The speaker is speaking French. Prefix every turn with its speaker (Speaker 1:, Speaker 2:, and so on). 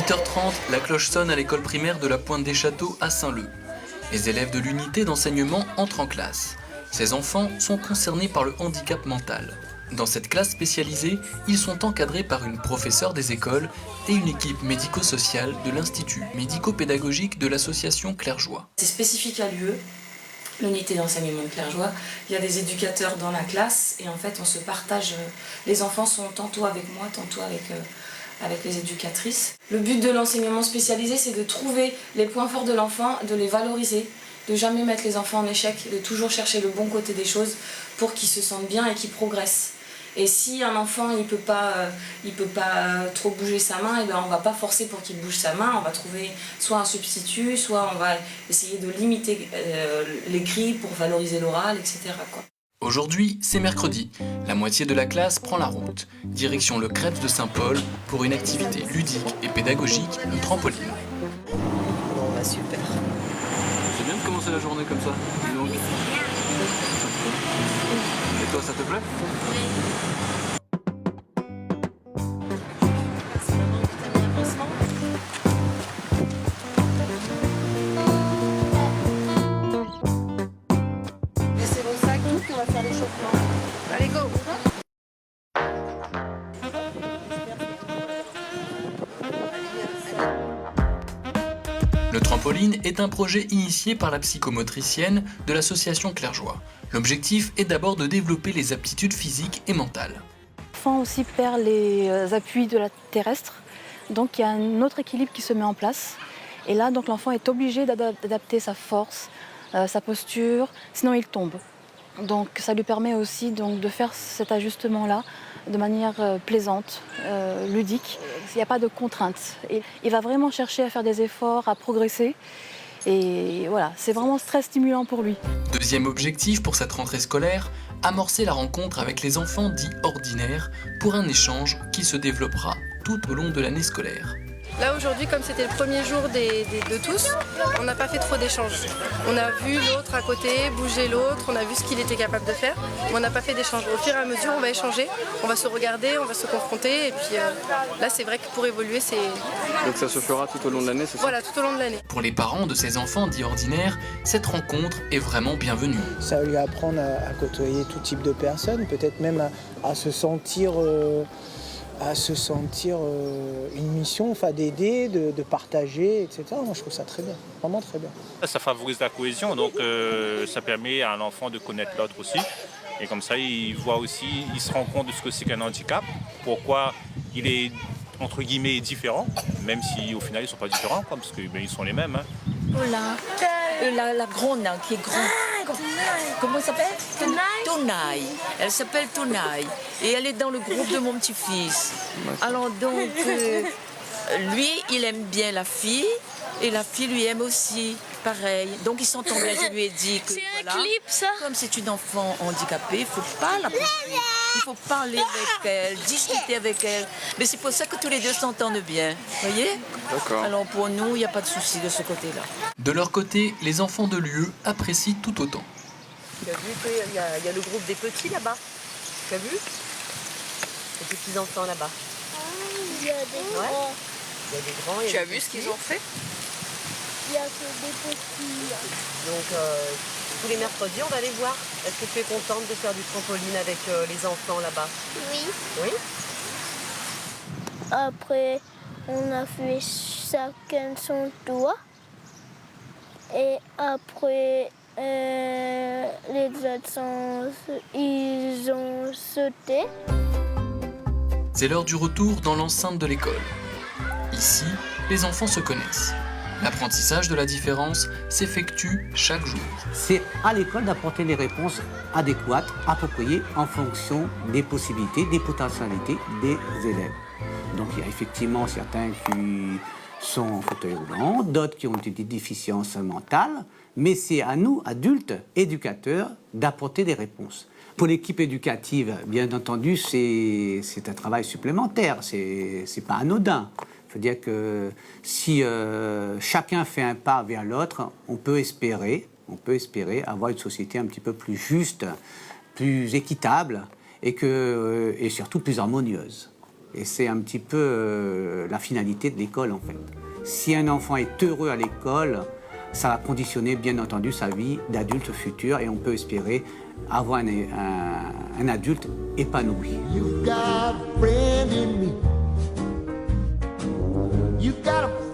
Speaker 1: 8h30, la cloche sonne à l'école primaire de la Pointe des Châteaux à Saint-Leu. Les élèves de l'unité d'enseignement entrent en classe. Ces enfants sont concernés par le handicap mental. Dans cette classe spécialisée, ils sont encadrés par une professeure des écoles et une équipe médico-sociale de l'Institut médico-pédagogique de l'association Clairjoie.
Speaker 2: C'est spécifique à l'UE, l'unité d'enseignement de Clairjoie. Il y a des éducateurs dans la classe et en fait on se partage. Les enfants sont tantôt avec moi, tantôt avec les éducatrices. Le but de l'enseignement spécialisé, c'est de trouver les points forts de l'enfant, de les valoriser, de jamais mettre les enfants en échec, de toujours chercher le bon côté des choses pour qu'ils se sentent bien et qu'ils progressent. Et si un enfant il peut pas trop bouger sa main, et ben on va pas forcer pour qu'il bouge sa main, on va trouver soit un substitut, soit on va essayer de limiter l'écrit pour valoriser l'oral, etc. quoi.
Speaker 1: Aujourd'hui, c'est mercredi. La moitié de la classe prend la route. Direction le Crêpes de Saint-Paul pour une activité ludique et pédagogique, le trampoline.
Speaker 3: Bon bah super.
Speaker 1: C'est bien de commencer la journée comme ça. Donc. Et toi, ça te plaît?
Speaker 3: Laissez vos sacs, on va faire l'échauffement. Allez, go!
Speaker 1: Le trampoline est un projet initié par la psychomotricienne de l'association Clairjoie. L'objectif est d'abord de développer les aptitudes physiques et mentales.
Speaker 4: L'enfant aussi perd les appuis de la terrestre, donc il y a un autre équilibre qui se met en place. Et là, donc l'enfant est obligé d'adapter sa force, sa posture, sinon il tombe. Donc ça lui permet aussi donc, de faire cet ajustement-là de manière plaisante, ludique. Il n'y a pas de contraintes. Et il va vraiment chercher à faire des efforts, à progresser. Et voilà, c'est vraiment très stimulant pour lui.
Speaker 1: Deuxième objectif pour cette rentrée scolaire, amorcer la rencontre avec les enfants dits ordinaires pour un échange qui se développera tout au long de l'année scolaire.
Speaker 5: Là aujourd'hui, comme c'était le premier jour de tous, on n'a pas fait trop d'échanges. On a vu l'autre à côté, bouger l'autre, on a vu ce qu'il était capable de faire, mais on n'a pas fait d'échanges. Au fur et à mesure, on va échanger, on va se regarder, on va se confronter, et puis là c'est vrai que pour évoluer, c'est...
Speaker 6: Donc ça se fera tout au long de l'année, c'est ça?
Speaker 5: Voilà, tout au long de l'année.
Speaker 1: Pour les parents de ces enfants dits ordinaires, cette rencontre est vraiment bienvenue.
Speaker 7: Ça va lui apprendre à côtoyer tout type de personnes, peut-être même à se sentir... une mission, enfin d'aider, de partager, etc. Moi je trouve ça très bien, vraiment très bien.
Speaker 8: Ça favorise la cohésion, donc ça permet à un enfant de connaître l'autre aussi. Et comme ça, il voit aussi, il se rend compte de ce que c'est qu'un handicap, pourquoi il est entre guillemets différent, même si au final ils ne sont pas différents, quoi, parce qu'ils sont les mêmes. Hein.
Speaker 9: Voilà. La grande qui est grande. Comment elle s'appelle? Tonaï. Elle s'appelle Tonaï. Et elle est dans le groupe de mon petit-fils. Alors donc, lui, il aime bien la fille. Et la fille lui aime aussi, pareil. Donc ils s'entendent bien. Je lui ai dit que voilà, un clip, ça. Comme c'est une enfant handicapée, il ne faut pas la poursuivre. Il faut parler avec elle, discuter avec elle. Mais c'est pour ça que tous les deux s'entendent bien. Vous voyez?
Speaker 6: D'accord.
Speaker 9: Alors pour nous, il n'y a pas de souci de ce côté-là.
Speaker 1: De leur côté, les enfants de l'UE apprécient tout autant.
Speaker 3: Tu as vu qu'il y a le groupe des petits là-bas? Tu as vu? Les petits enfants là-bas.
Speaker 10: Il y a des grands.
Speaker 3: Il y a des grands.
Speaker 5: Tu as vu ce qu'ils ont fait?
Speaker 10: Il y a que des petits.
Speaker 3: Donc tous les mercredis, on va les voir. Est-ce que tu es contente de faire du trampoline avec les enfants là-bas?
Speaker 10: Oui.
Speaker 3: Oui.
Speaker 10: Après, on a fait chacun son tour. Et après, les autres, ils ont sauté.
Speaker 1: C'est l'heure du retour dans l'enceinte de l'école. Ici, les enfants se connaissent. L'apprentissage de la différence s'effectue chaque jour.
Speaker 11: C'est à l'école d'apporter les réponses adéquates, appropriées en fonction des possibilités, des potentialités des élèves. Donc il y a effectivement certains qui sont en fauteuil roulant, d'autres qui ont des déficiences mentales, mais c'est à nous, adultes, éducateurs, d'apporter des réponses. Pour l'équipe éducative, bien entendu, c'est un travail supplémentaire, c'est pas anodin. Il faut dire que si chacun fait un pas vers l'autre, on peut espérer avoir une société un petit peu plus juste, plus équitable et surtout plus harmonieuse. Et c'est un petit peu la finalité de l'école, en fait. Si un enfant est heureux à l'école, ça va conditionner, bien entendu, sa vie d'adulte futur et on peut espérer avoir un adulte épanoui.
Speaker 12: You got a friend in me. You got a